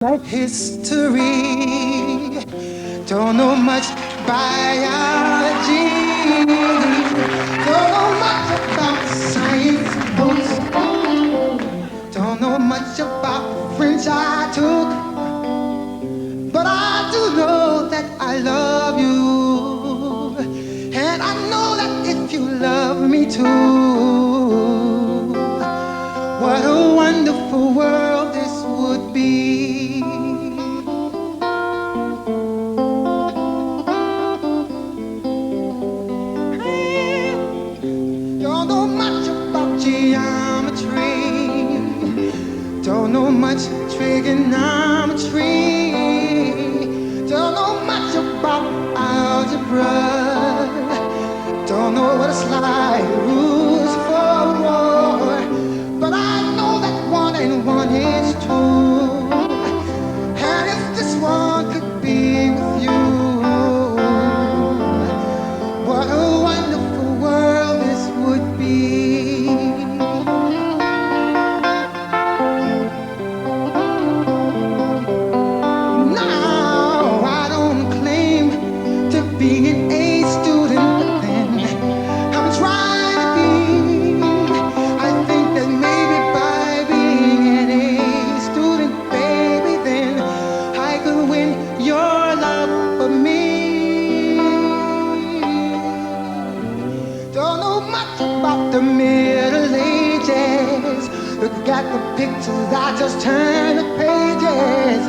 History, don't know much biology, don't know much about science books, don't know much about French I took, but I do know that I love you, and I know that if you love me too, what a wonderful world this would be. Don't know much about geometry, don't know much trigonometry, don't know much about algebra, don't know what it's like, rules for war, but I know that 1 and 1 is 2, and if this one could be with you, what a wonderful world this would be. Now, I don't claim to be an A student, but then I'm trying to be. I think that maybe by being an A student, baby, then I could win your love for me. Don't know much about the Middle Ages. Look at the pictures, I just turn the pages.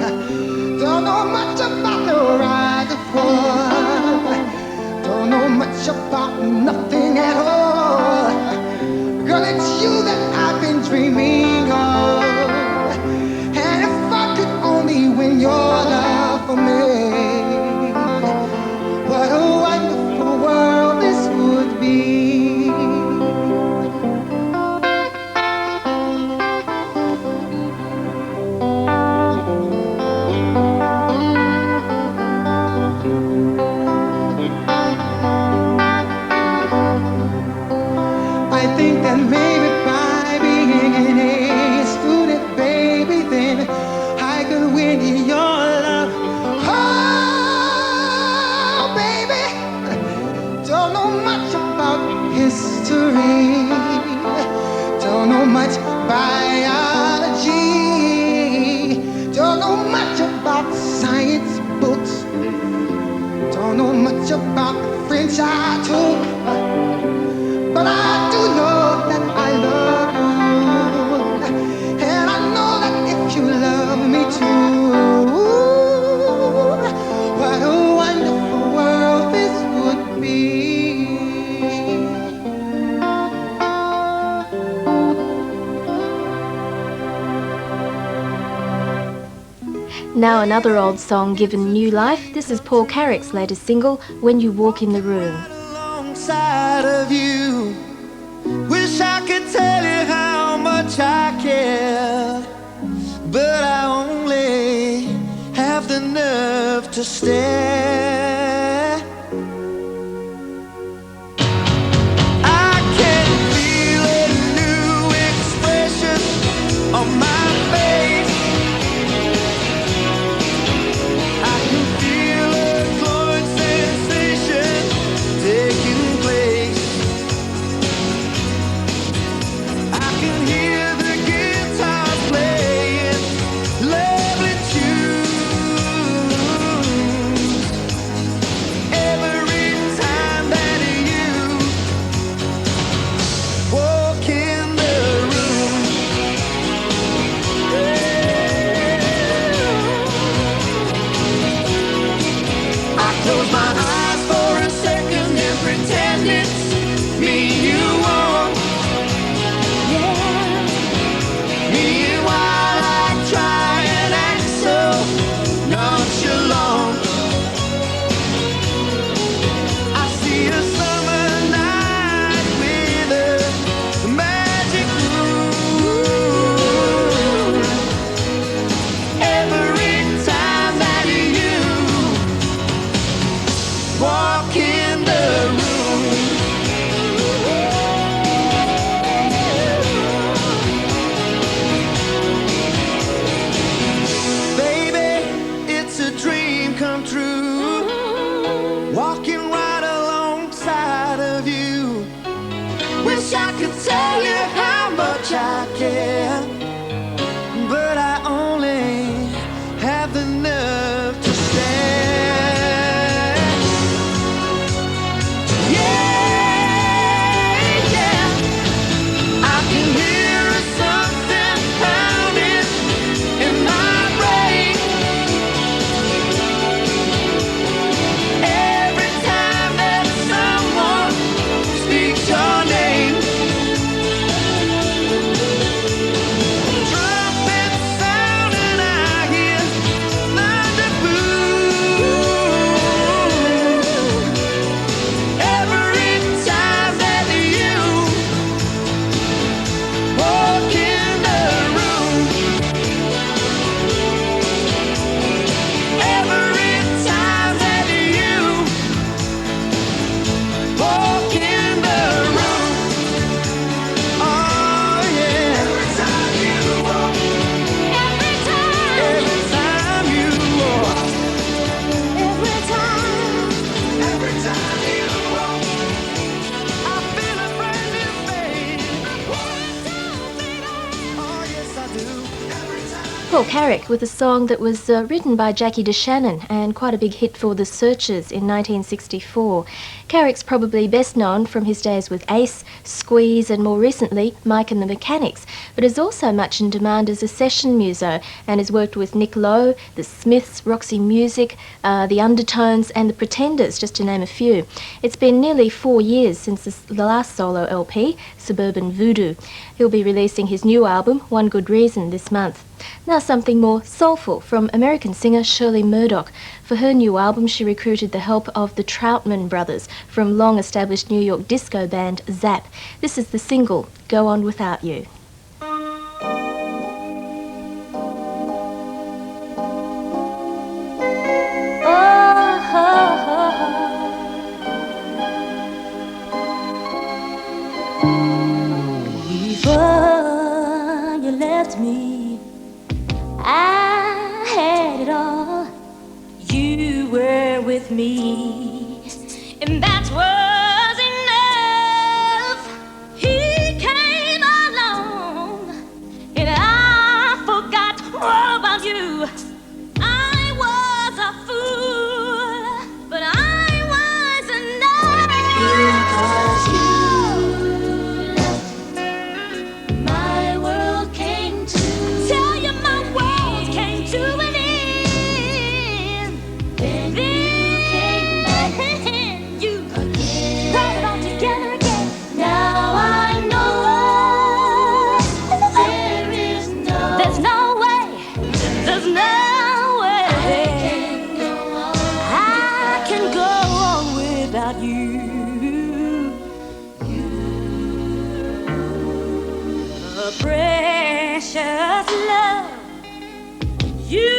Don't know much about the rise of war. Don't know much about nothing at all. Girl, it's you that I've been dreaming of. And if I could only win your love for me, what a wonderful world this would be. I think that maybe by being an A student, baby, then I could win your love. Oh, baby, don't know much about history, don't know much biology, don't know much about science books, don't know much about French I took, but I do know that I love you, and I know that if you love me too, what a wonderful world this would be. Now another old song given new life. This is Paul Carrick's latest single, When You Walk in the Room. Alongside of you, wish I could tell you how much I care, but I only have the nerve to stare. I can feel a new expression on my face. I can feel a glowing sensation taking place. I can hear the guitar playing lovely tunes. Paul Carrick with a song that was written by Jackie DeShannon and quite a big hit for The Searchers in 1964. Carrick's probably best known from his days with Ace, Squeeze and more recently Mike and the Mechanics, but is also much in demand as a session muso and has worked with Nick Lowe, The Smiths, Roxy Music, The Undertones and The Pretenders, just to name a few. It's been nearly 4 years since the last solo LP, Suburban Voodoo. He'll be releasing his new album, One Good Reason, this month. Now something more soulful from American singer Shirley Murdoch. For her new album, she recruited the help of the Troutman Brothers from long-established New York disco band Zapp. This is the single, Go On Without You. Before you left me, I had it all. You were with me, and that was enough. He came along, and I forgot all about you. I was a fool, but I was enough. Because you left, my world came to. Tell you my world came to an end. Then you came back, and you brought it all together again. Now I know there's no way, there's no way I can go on without you. A precious love you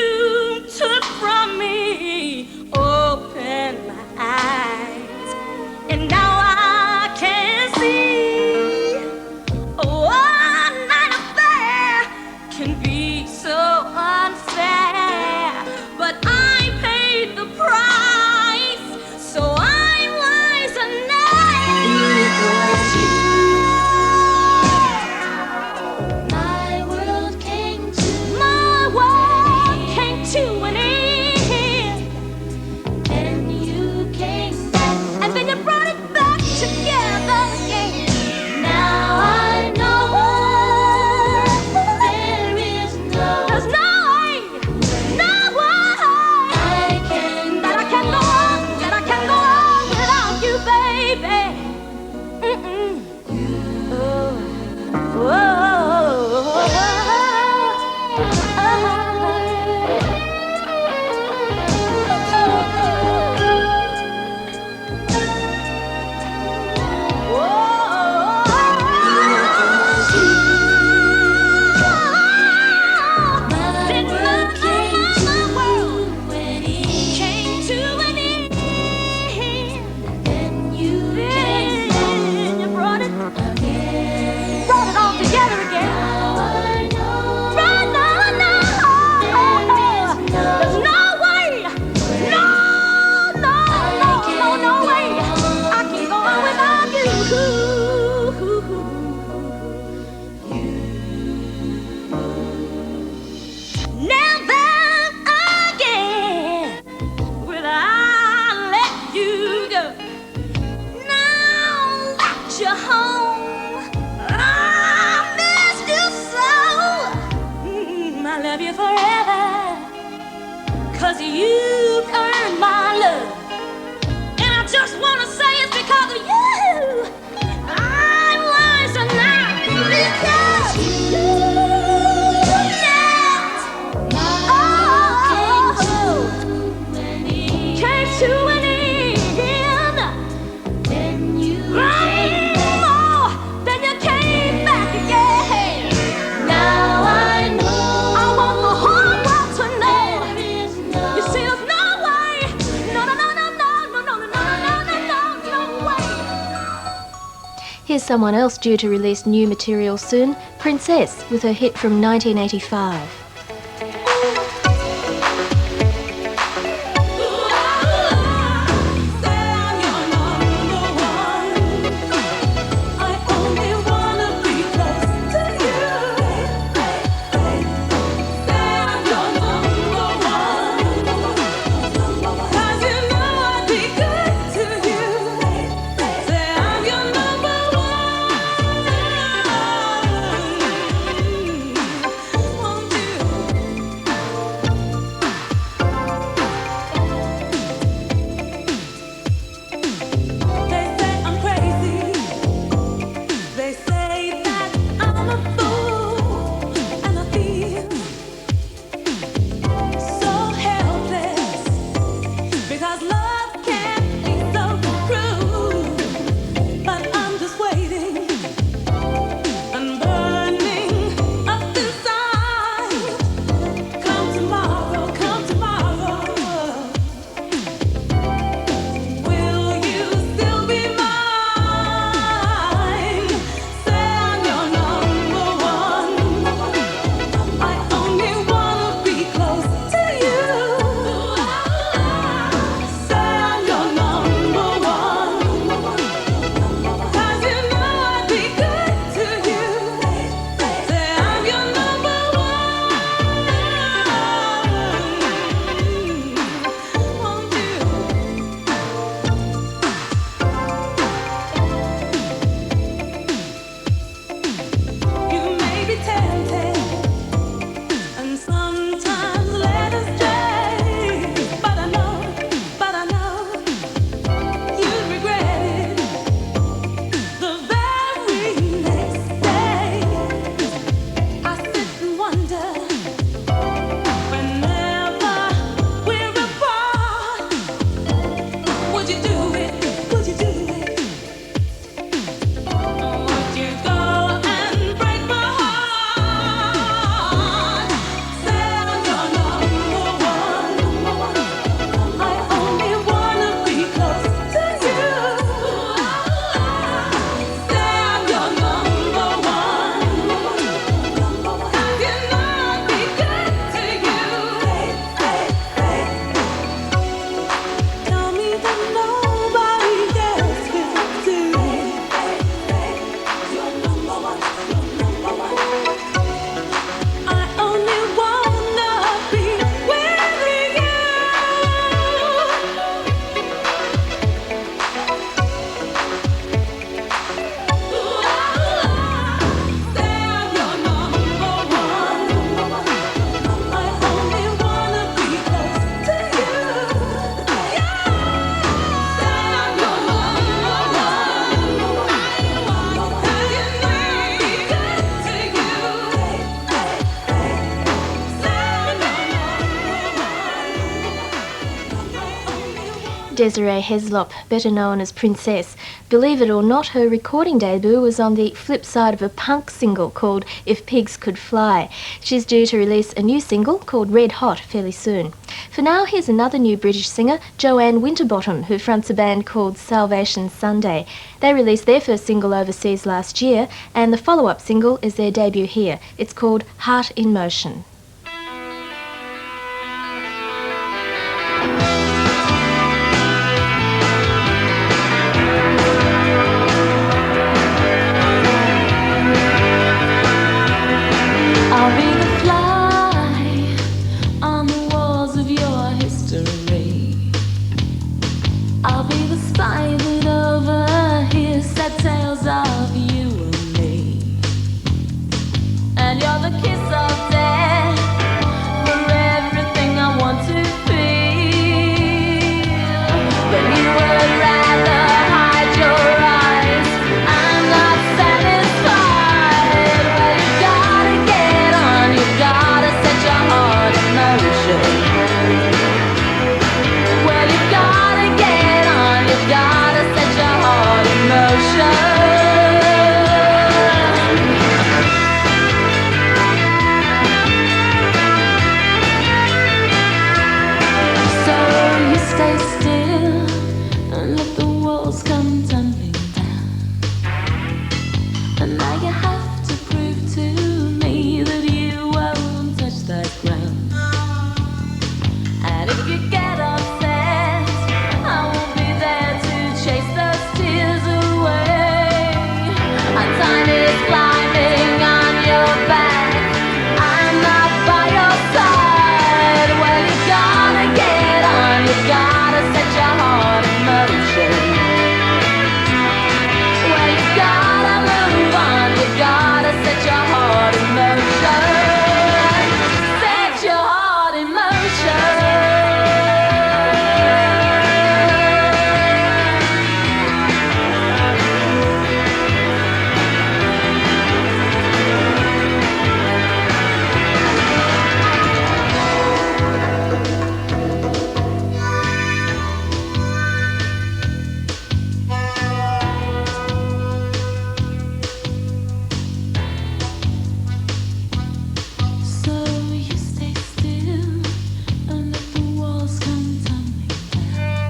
took from me, opened my eyes, and now I can see one night affair can be so unfair, but I paid the price, so I'm wise enough. My world came to an end, and you came back, and then you brought it back together again. Now I know there's no way that I can go on without you, baby. Brought it all together again. Right now I know there's no way, no way I can go on without you. Never again will I let you go. Now that you're home, I missed you so. I love you forever, 'cause you've earned my love. And I just wanna say it's because of you I'm wise enough. Because you left, came to an end. Then you came back again. Now I know. I want the whole world to know. You see, there's no way. No way. Here's someone else due to release new material soon, Princess, with her hit from 1985. I only wanna be close to you. Desiree Heslop, better known as Princess. Believe it or not, her recording debut was on the flip side of a punk single called If Pigs Could Fly. She's due to release a new single called Red Hot fairly soon. For now, here's another new British singer, Joanne Winterbottom, who fronts a band called Salvation Sunday. They released their first single overseas last year, and the follow-up single is their debut here. It's called Heart in Motion. I'll be the fly on the walls of your history. I'll be the spy that overhears sad tales of you and me. And you're the kiss of death for everything I want to feel. But you would rather hide your eyes. I'm not satisfied. Well, you gotta get on. You gotta set your heart in motion. Well, you gotta get on. You gotta set your heart in motion. So you stay still and let the walls come tumbling down. And now you have to prove to me that you won't touch that ground. And if you get upset, I won't be there to chase those tears away. And time is climbing on your back. I'm not by your side. Well, you gotta get on. You gotta set your heart in motion. Well, you gotta move on. You gotta set your heart in motion. Set your heart in motion. So you stay still and let the walls come tumbling down.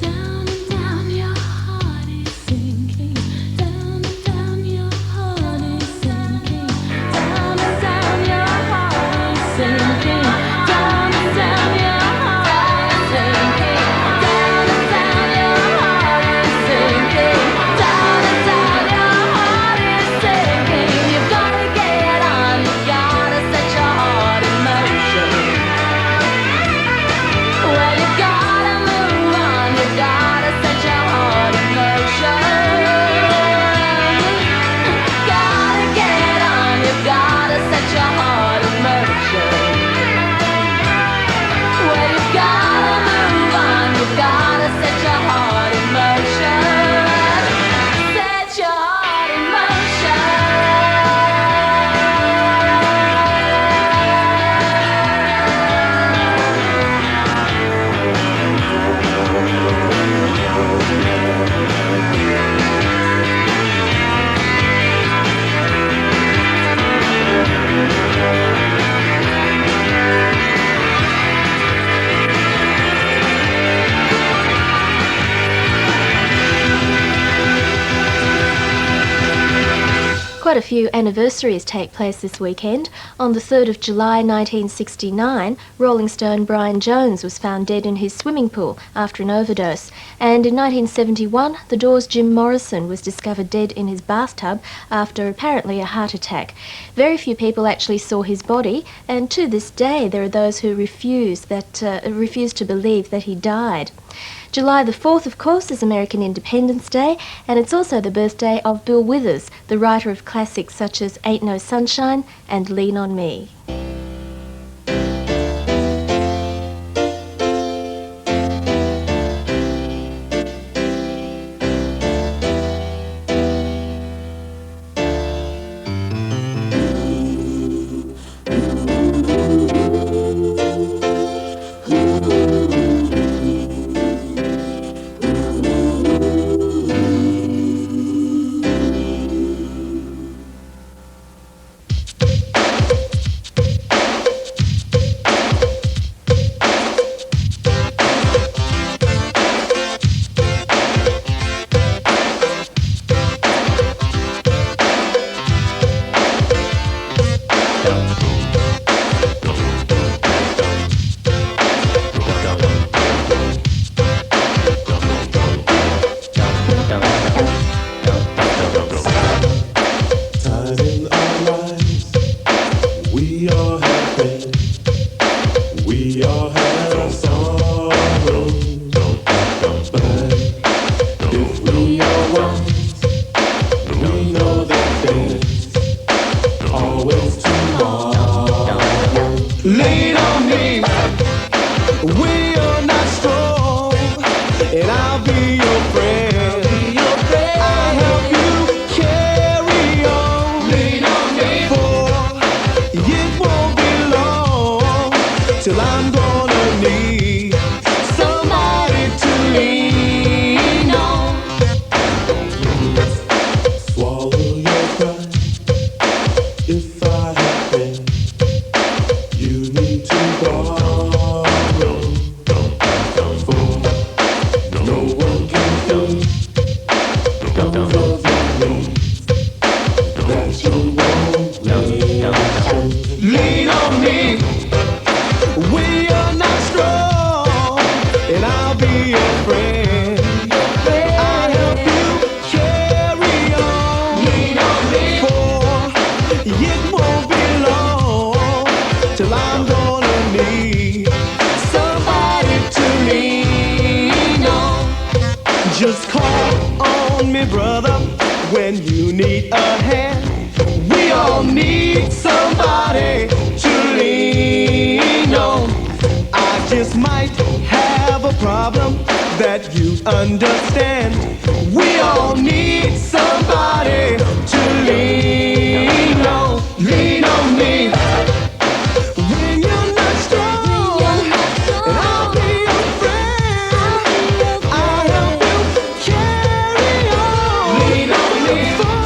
Down and down, your heart is sinking. Down and down, your heart is sinking. Down and down, your heart is sinking. Down and down, your heart is sinking. Down and down, your heart is sinking. Down and down, your heart is sinking. You gotta get on. You gotta set your heart in motion. Well, you gotta move on. You gotta set your heart in motion. Gotta get on. You gotta set your heart in motion. Well, you gotta move on. You gotta set your heart in motion. Set your heart in motion. Quite a few anniversaries take place this weekend. On the 3rd of July 1969, Rolling Stone Brian Jones was found dead in his swimming pool after an overdose. And in 1971, The Doors' Jim Morrison was discovered dead in his bathtub after apparently a heart attack. Very few people actually saw his body, and to this day there are those who refuse to believe that he died. July the 4th, of course, is American Independence Day, and it's also the birthday of Bill Withers, the writer of classics such as Ain't No Sunshine and Lean on Me. lean on me when you're not strong, and I'll be your friend. I'll help you carry on. Lean on me, for it won't be long till I'm gonna need somebody to lean on. Swallow your pride. If I have been, you need to borrow. For no one can feel that you won't lean on me when you're not strong, and I'll be your friend. I'll help you carry on. Lean on me, for it won't be long till I'm gonna need somebody to lean on. Just call on me, brother, when you need a hand. We all need somebody to lean on. I just might have a problem that you understand. We all need somebody to lean on. Lean on me when you're not strong, and I'll be your friend. I'll help you carry on. Lean on me, for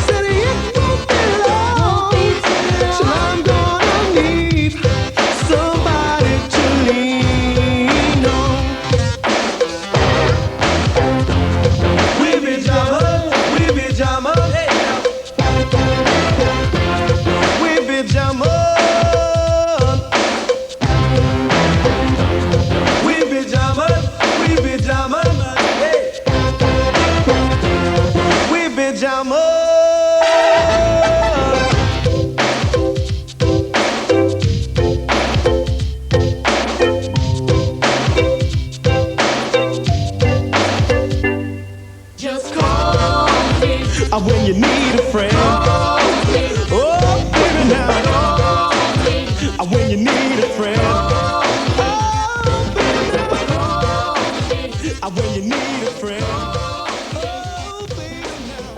said it won't be long till I'm gonna need somebody to lean on. We be jamming, we be jamming, we be jamming. We be jamming, we be jamming, hey. We be jamming. Just call me when you need a friend. Oh, baby, now when you need a friend. Oh, baby, when you need a friend. Oh, baby, now.